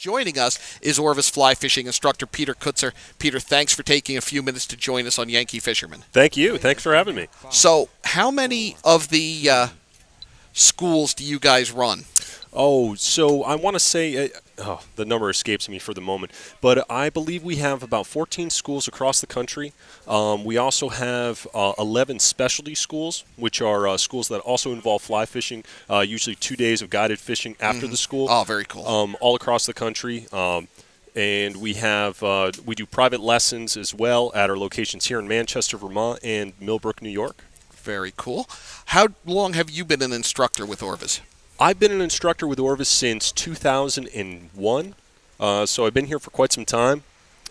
Joining us is Orvis fly fishing instructor Peter Kutzer. Peter, thanks for taking a few minutes to join us on Yankee Fisherman. Thank you. Thanks for having me. So, how many of the schools do you guys run? So I want to say, the number escapes me for the moment, but I believe we have about 14 schools across the country. We also have 11 specialty schools, which are schools that also involve fly fishing, usually 2 days of guided fishing after the school. Oh, very cool. All across the country. And we do private lessons as well at our locations here in Manchester, Vermont, and Millbrook, New York. Very cool. How long have you been an instructor with Orvis? I've been an instructor with Orvis since 2001, so I've been here for quite some time,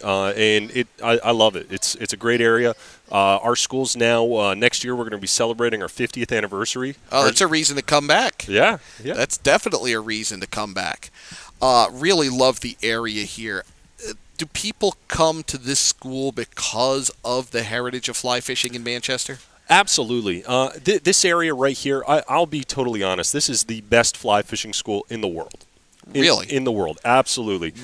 and I love it. It's a great area. Our school's now, next year we're going to be celebrating our 50th anniversary. Oh, that's a reason to come back. Yeah. That's definitely a reason to come back. Really love the area here. Do people come to this school because of the heritage of fly fishing in Manchester? Absolutely. This area right here, I'll be totally honest, this is the best fly fishing school in the world. Really? In the world, absolutely.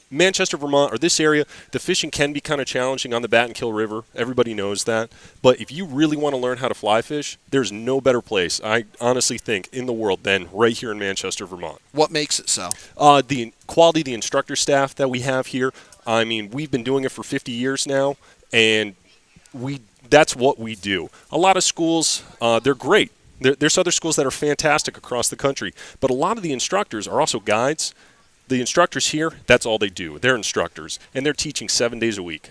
Manchester, Vermont, or this area, the fishing can be kind of challenging on the Battenkill River. Everybody knows that. But if you really want to learn how to fly fish, there's no better place, I honestly think, in the world than right here in Manchester, Vermont. What makes it so? The quality of the instructor staff that we have here. I mean, we've been doing it for 50 years now, and that's what we do. A lot of schools, they're great. There's other schools that are fantastic across the country, but a lot of the instructors are also guides. The instructors here, that's all they do. They're instructors, and they're teaching 7 days a week.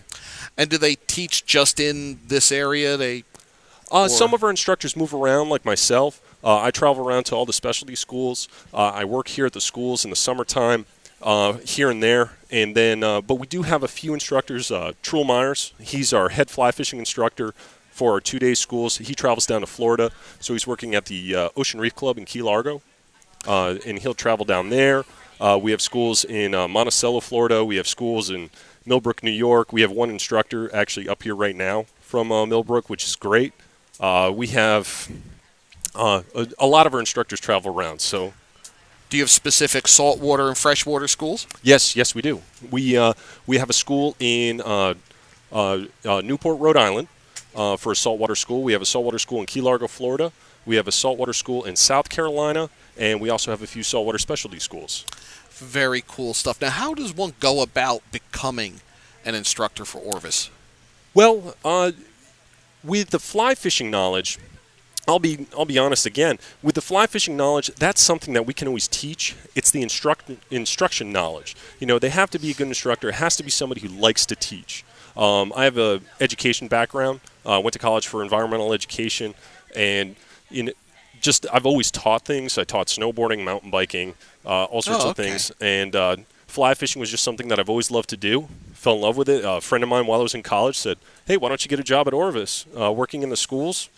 And do they teach just in this area? Some of our instructors move around, like myself. I travel around to all the specialty schools. I work here at the schools in the summertime. Here and there, and then, but we do have a few instructors. Truel Myers, he's our head fly fishing instructor for our 2 day schools. He travels down to Florida, so he's working at the Ocean Reef Club in Key Largo, and he'll travel down there. We have schools in Monticello, Florida. We have schools in Millbrook, New York. We have one instructor actually up here right now from Millbrook, which is great. We have a lot of our instructors travel around, so. Do you have specific saltwater and freshwater schools? Yes, we do. We have a school in Newport, Rhode Island, for a saltwater school. We have a saltwater school in Key Largo, Florida. We have a saltwater school in South Carolina, and we also have a few saltwater specialty schools. Very cool stuff. Now, how does one go about becoming an instructor for Orvis? Well, with the fly fishing knowledge, I'll be honest again. With the fly fishing knowledge, that's something that we can always teach. It's the instruction knowledge. You know, they have to be a good instructor. It has to be somebody who likes to teach. I have a education background. I went to college for environmental education, and I've always taught things. I taught snowboarding, mountain biking, all sorts of things. And fly fishing was just something that I've always loved to do. Fell in love with it. A friend of mine while I was in college said, "Hey, why don't you get a job at Orvis, working in the schools?"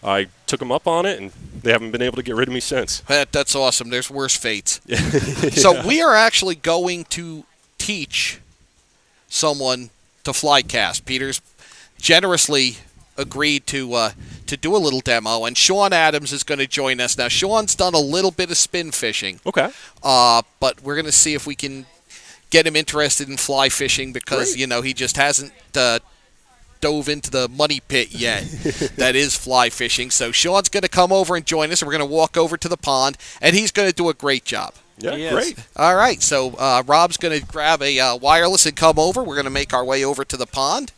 I took them up on it, and they haven't been able to get rid of me since. That's awesome. There's worse fates. So we are actually going to teach someone to fly cast. Peter's generously agreed to do a little demo, and Sean Adams is going to join us. Now, Sean's done a little bit of spin fishing. Okay. But we're going to see if we can get him interested in fly fishing because, Great. He just hasn't dove into the money pit yet that is fly fishing. So Sean's going to come over and join us, and we're going to walk over to the pond, and he's going to do a great job. Yeah, great. All right, so Rob's going to grab a wireless and come over. We're going to make our way over to the pond.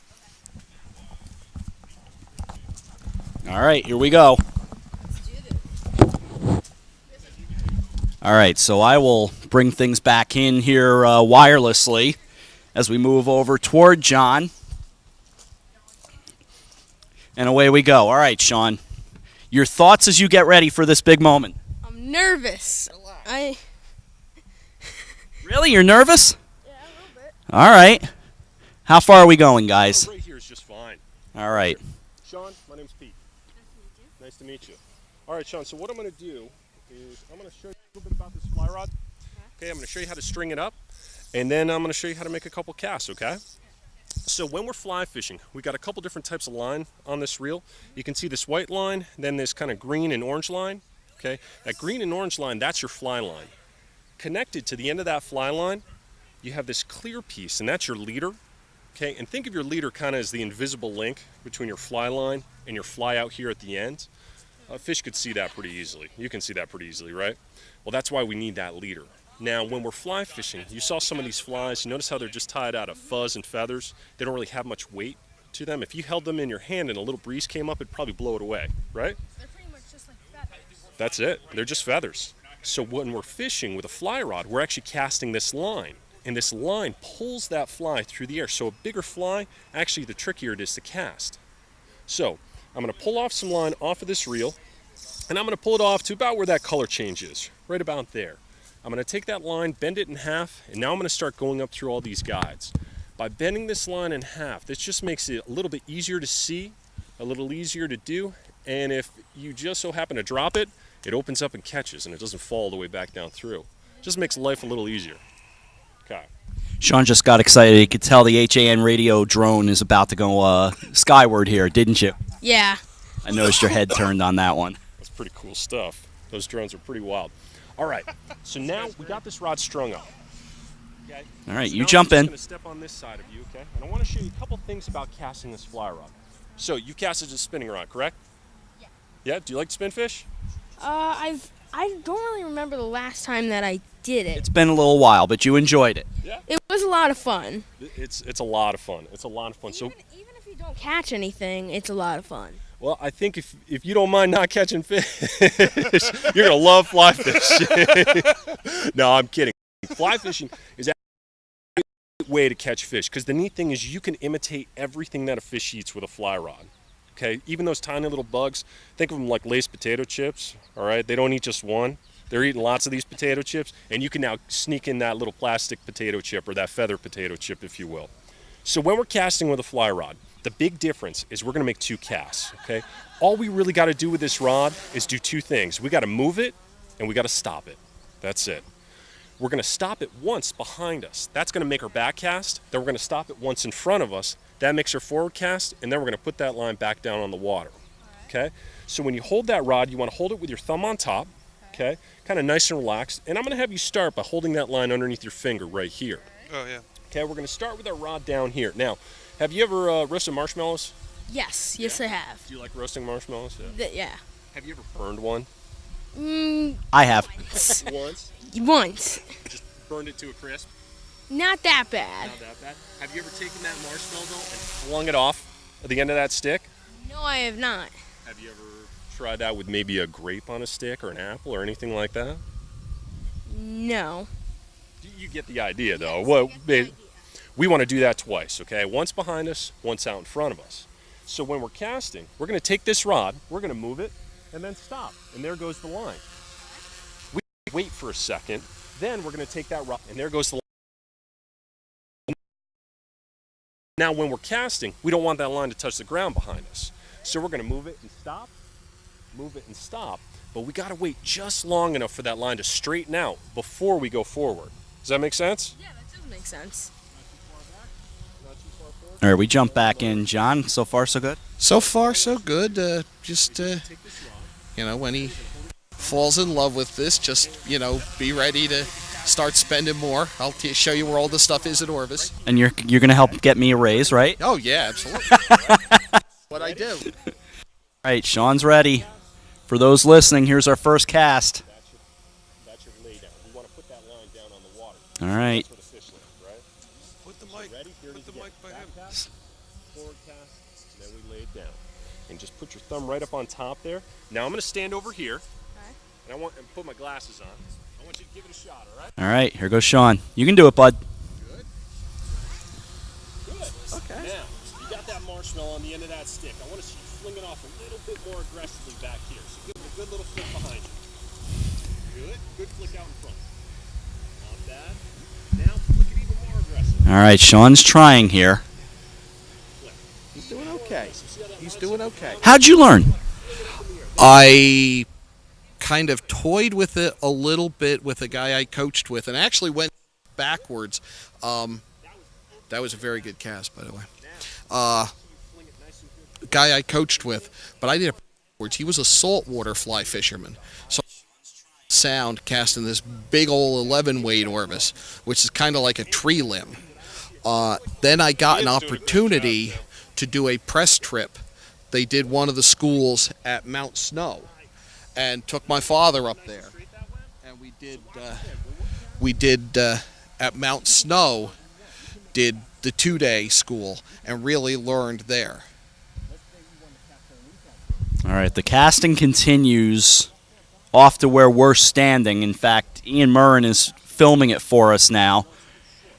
All right, here we go. All right, so I will bring things back in here wirelessly as we move over toward John. And away we go. All right, Sean. Your thoughts as you get ready for this big moment? I'm nervous. Really? You're nervous? Yeah, a little bit. All right. How far are we going, guys? Right here is just fine. All right. Sean, my name's Pete. Nice to meet you. All right, Sean, so what I'm going to do is I'm going to show you a little bit about this fly rod. Okay, I'm going to show you how to string it up, and then I'm going to show you how to make a couple casts, okay? So when we're fly fishing, we got a couple different types of line on this reel. You can see this white line, then this kind of green and orange line. Okay, that green and orange line, that's your fly line. connected to the end of that fly line, you have this clear piece, and that's your leader. Okay, and think of your leader kind of as the invisible link between your fly line and your fly out here at the end. A fish could see that pretty easily. You can see that pretty easily, right? Well, that's why we need that leader. Now, when we're fly fishing, you saw some of these flies. You notice how they're just tied out of fuzz and feathers. They don't really have much weight to them. If you held them in your hand and a little breeze came up, it'd probably blow it away, right? They're pretty much just like feathers. That's it. They're just feathers. So when we're fishing with a fly rod, we're actually casting this line. And this line pulls that fly through the air. So a bigger fly, actually the trickier it is to cast. So I'm going to pull off some line off of this reel, and I'm going to pull it off to about where that color change is, right about there. I'm going to take that line, bend it in half, and now I'm going to start going up through all these guides. By bending this line in half, this just makes it a little bit easier to see, a little easier to do, and if you just so happen to drop it, it opens up and catches, and it doesn't fall all the way back down through. Just makes life a little easier. Okay. Sean just got excited. You could tell the HAN radio drone is about to go skyward here, didn't you? Yeah. I noticed your head turned on that one. That's pretty cool stuff. Those drones are pretty wild. All right, so now we got this rod strung up. Okay. All right, So you now jump I'm in. just going to step on this side of you, okay? And I want to show you a couple things about casting this fly rod. So you casted a spinning rod, correct? Yeah. Yeah. Do you like to spin fish? I don't really remember the last time that I did it. It's been a little while, but you enjoyed it. Yeah. It was a lot of fun. It's a lot of fun. It's a lot of fun. So Even if you don't catch anything, it's a lot of fun. well, I think if you don't mind not catching fish, you're gonna love fly fishing. No, I'm kidding. Fly fishing is actually a great way to catch fish because the neat thing is you can imitate everything that a fish eats with a fly rod. Okay, even those tiny little bugs, think of them like Lay's potato chips. All right, they don't eat just one. They're eating lots of these potato chips, and you can now sneak in that little plastic potato chip or that feather potato chip, if you will. So when we're casting with a fly rod, the big difference is we're going to make two casts, okay? All we really got to do with this rod is do two things. We got to move it, and we got to stop it. That's it. We're going to stop it once behind us. That's going to make our back cast. Then we're going to stop it once in front of us. That makes our forward cast, and then we're going to put that line back down on the water, okay? So when you hold that rod, you want to hold it with your thumb on top, okay? Kind of nice and relaxed. And I'm going to have you start by holding that line underneath your finger right here. Oh, yeah. Okay, we're going to start with our rod down here. Now, have you ever roasted marshmallows? Yes, I have. Do you like roasting marshmallows? Yeah. Yeah. Have you ever burned one? I have. Once? Once. Just burned it to a crisp? Not that bad. Not that bad. Have you ever taken that marshmallow and flung it off at the end of that stick? No, I have not. Have you ever tried that with maybe a grape on a stick or an apple or anything like that? No. You get the idea, though. Well, we want to do that twice, okay? Once behind us, once out in front of us. So when we're casting, we're going to take this rod, we're going to move it, and then stop. And there goes the line. We wait for a second, then we're going to take that rod, and there goes the line. Now when we're casting, we don't want that line to touch the ground behind us. So we're going to move it and stop, move it and stop. But we got to wait just long enough for that line to straighten out before we go forward. Does that make sense? Yeah, that does make sense. All right, we jump back in. John, so far so good? So far, so good. When he falls in love with this, just, be ready to start spending more. I'll show you where all the stuff is at Orvis. And you're going to help get me a raise, right? Oh, yeah, absolutely. What I do. All right, Sean's ready. For those listening, here's our first cast. That's your lay down. We want to put that line down on the water. All right. That's where the fish lands, right? Put the mic, Ready? Here put the mic by him. Cast, forward cast, and then we lay it down. And just put your thumb right up on top there. Now I'm going to stand over here, and I want to put my glasses on. I want you to give it a shot, all right? All right, here goes Sean. You can do it, bud. Good. Okay. Now, you got that marshmallow on the end of that stick. I want to see you fling it off a little bit more aggressively back here. So give it a good little flick behind you. Good. Good flick out in front. Not bad. Now flick it even more aggressive. All right, Sean's trying here. He's doing okay. He's doing okay. How'd you learn? I kind of toyed with it a little bit with a guy I coached with and actually went backwards. That was a very good cast, by the way. Guy I coached with, but I did it backwards. He was a saltwater fly fisherman. So Sound casting this big old 11-weight Orvis, which is kind of like a tree limb. Then I got an opportunity to do a press trip. They did one of the schools at Mount Snow, and took my father up there, and we did at Mount Snow, did the 2-day school, and really learned there. All right, the casting continues off to where we're standing. In fact, Ian Murren is filming it for us now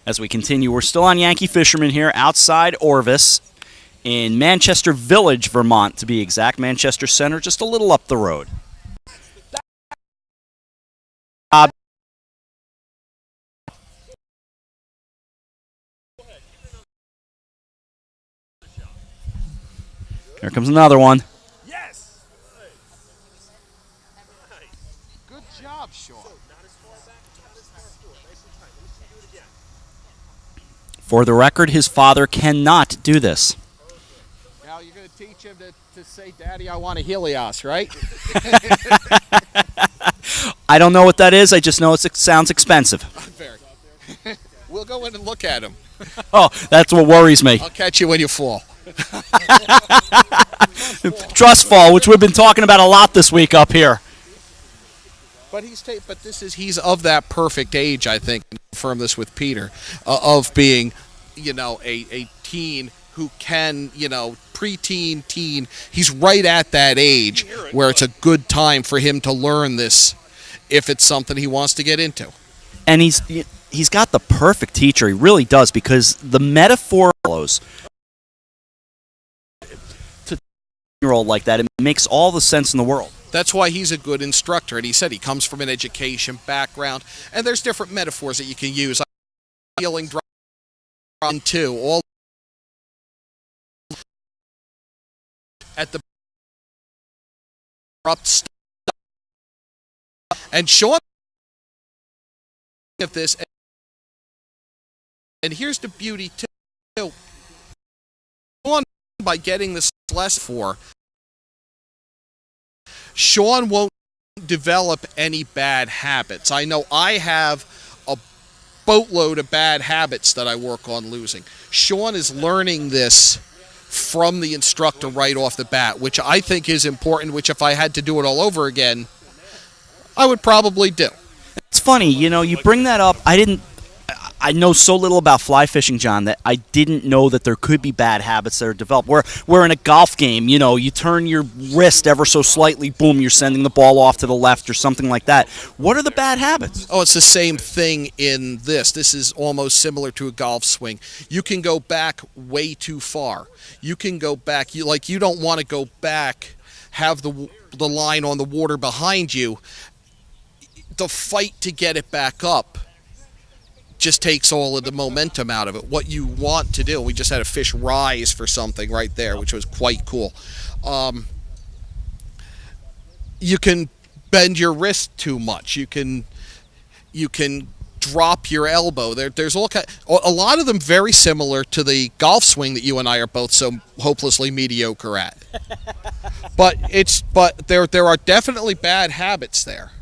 as we continue. We're still on Yankee Fisherman here outside Orvis in Manchester Village, Vermont, to be exact. Manchester Center, just a little up the road. Here comes another one. Good job, Sean. For the record, his father cannot do this. Now you're going to teach him to say, "Daddy, I want a Helios," right? I don't know what that is. I just know it sounds expensive. Very. We'll go in and look at him. Oh, that's what worries me. I'll catch you when you fall. Trust fall, which we've been talking about a lot this week up here. But he's of that perfect age, I think. Confirm this with Peter, of being, a teen who can, preteen, teen. He's right at that age where it's a good time for him to learn this, if it's something he wants to get into. And he's got the perfect teacher. He really does, because the metaphor follows to a 10-year-old like that. It makes all the sense in the world. That's why he's a good instructor, and he said he comes from an education background, and there's different metaphors that you can use. Healing, drop too, all at the abrupt, and Sean of this, and here's the beauty too. Sean, by getting this lesson for, Sean won't develop any bad habits. I know I have a boatload of bad habits that I work on losing. Sean is learning this from the instructor right off the bat, which I think is important, which if I had to do it all over again, I would probably do. It's funny, you bring that up. I know so little about fly fishing, John, that I didn't know that there could be bad habits that are developed. Where in a golf game, you turn your wrist ever so slightly, boom, you're sending the ball off to the left or something like that. What are the bad habits? Oh, it's the same thing in this. This is almost similar to a golf swing. You can go back way too far. You can go back. You don't want to go back, have the line on the water behind you. The fight to get it back up just takes all of the momentum out of it. What you want to do, we just had a fish rise for something right there, which was quite cool. You can bend your wrist too much. You can drop your elbow. There's a lot of them very similar to the golf swing that you and I are both so hopelessly mediocre at. But there are definitely bad habits there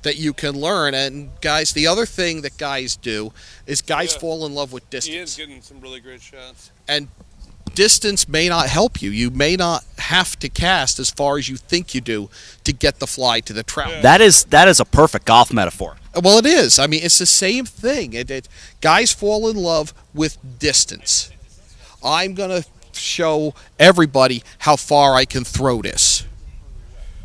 that you can learn. And guys, the other thing that guys do is fall in love with distance. He is getting some really great shots. And distance may not help you. You may not have to cast as far as you think you do to get the fly to the trout. Yeah. That is a perfect golf metaphor. Well, it is. I mean, it's the same thing. Guys fall in love with distance. I'm going to show everybody how far I can throw this.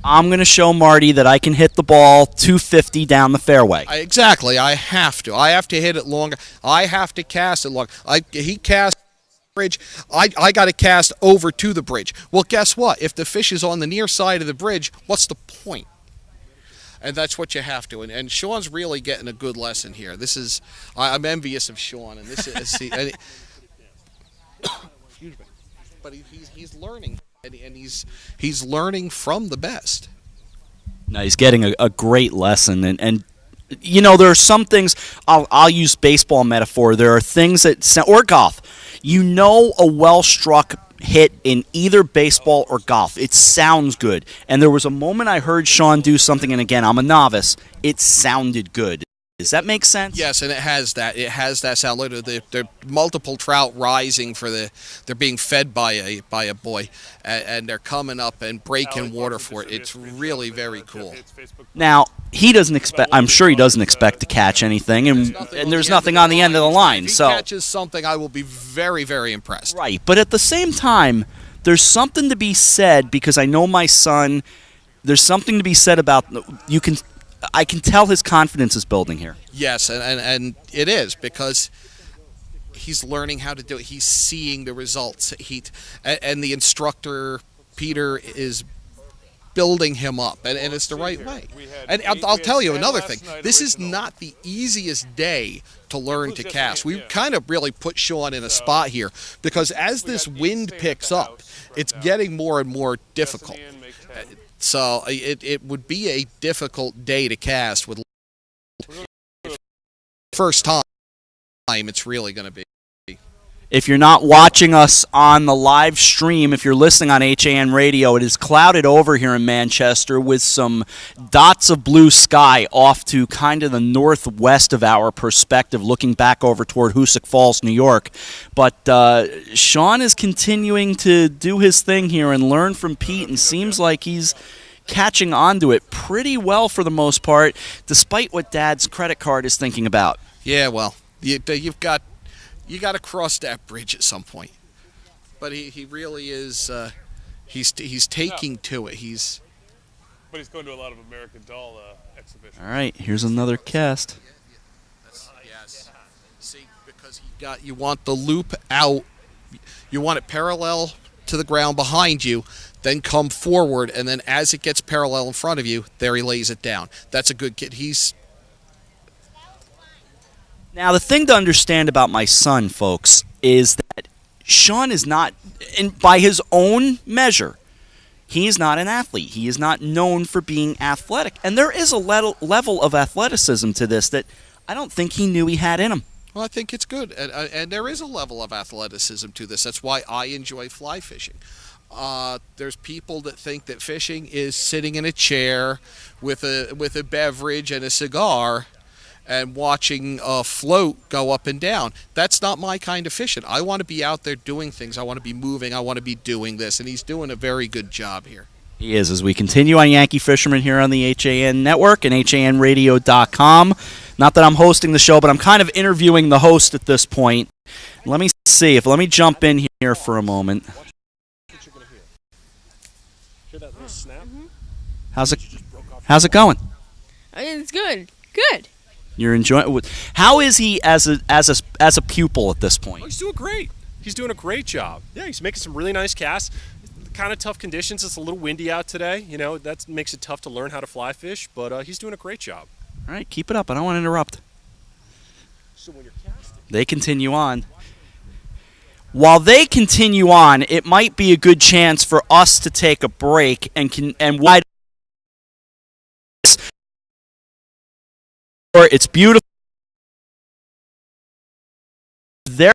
I'm going to show Marty that I can hit the ball 250 down the fairway. Exactly. I have to. I have to hit it longer. I have to cast it long. He casts the bridge. I got to cast over to the bridge. Well, guess what? If the fish is on the near side of the bridge, what's the point? And that's what you have to. And Sean's really getting a good lesson here. I'm envious of Sean. And this is, excuse me. But he's learning. And he's learning from the best. No, he's getting a great lesson, and there are some things. I'll use baseball metaphor. There are things or golf. A well-struck hit in either baseball or golf. It sounds good. And there was a moment I heard Sean do something, and again, I'm a novice. It sounded good. Does that make sense? Yes, and it has that. It has that sound. Later, the multiple trout rising they're being fed by a boy, and they're coming up and breaking water for it. It's really very cool. Now he doesn't expect. I'm sure he doesn't expect to catch anything, and there's nothing on the end of the line. If he so catches something, I will be very, very impressed. right, but at the same time, there's something to be said because I know my son. There's something to be said about I can tell his confidence is building here. Yes, and it is because he's learning how to do it. He's seeing the results. And the instructor, Peter, is building him up, and it's the right way. And I'll tell you another thing. This is not the easiest day to learn to cast. We kind of really put Sean in a spot here because as this wind picks up, it's getting more and more difficult. So it would be a difficult day to cast with first time it's really going to be. If you're not watching us on the live stream, if you're listening on HAN radio, it is clouded over here in Manchester with some dots of blue sky off to kind of the northwest of our perspective, looking back over toward Hoosick Falls, New York. But Sean is continuing to do his thing here and learn from Pete, and seems like he's catching on to it pretty well for the most part, despite what Dad's credit card is thinking about. Yeah, well, you've got to cross that bridge at some point. But he really is. He's taking to it. But he's going to a lot of American Doll exhibitions. All right, here's another cast. Yes. See, because you want the loop out. You want it parallel to the ground behind you, then come forward, and then as it gets parallel in front of you, there he lays it down. That's a good kid. Now, the thing to understand about my son, folks, is that Sean is not, and by his own measure, he is not an athlete. He is not known for being athletic. And there is a level of athleticism to this that I don't think he knew he had in him. Well, I think it's good, and there is a level of athleticism to this. That's why I enjoy fly fishing. There's people that think that fishing is sitting in a chair with a beverage and a cigar and watching a float go up and down. That's not my kind of fishing. I want to be out there doing things. I want to be moving. I want to be doing this, and he's doing a very good job here. He is, as we continue on Yankee Fisherman here on the HAN Network and HANradio.com. Not that I'm hosting the show, but I'm kind of interviewing the host at this point. Let me jump in here for a moment. Hear that little snap? How's it going? It's good. Good. You're enjoying. How is he as a pupil at this Oh, point? he's doing great. He's doing a great job. Yeah, he's making some really nice casts. Kind of tough conditions. It's a little windy out today. You know, that makes it tough to learn how to fly fish, but he's doing a great job. All right, keep it up. I don't want to interrupt. So when you're casting, They continue on. While they continue on, it might be a good chance for us to take a break and wide. It's beautiful. They're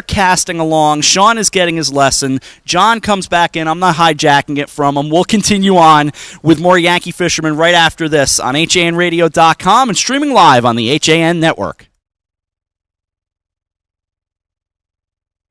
casting along. Sean is getting his lesson. John comes back in. I'm not hijacking it from him. We'll continue on with more Yankee Fishermen right after this on HANradio.com and streaming live on the HAN Network.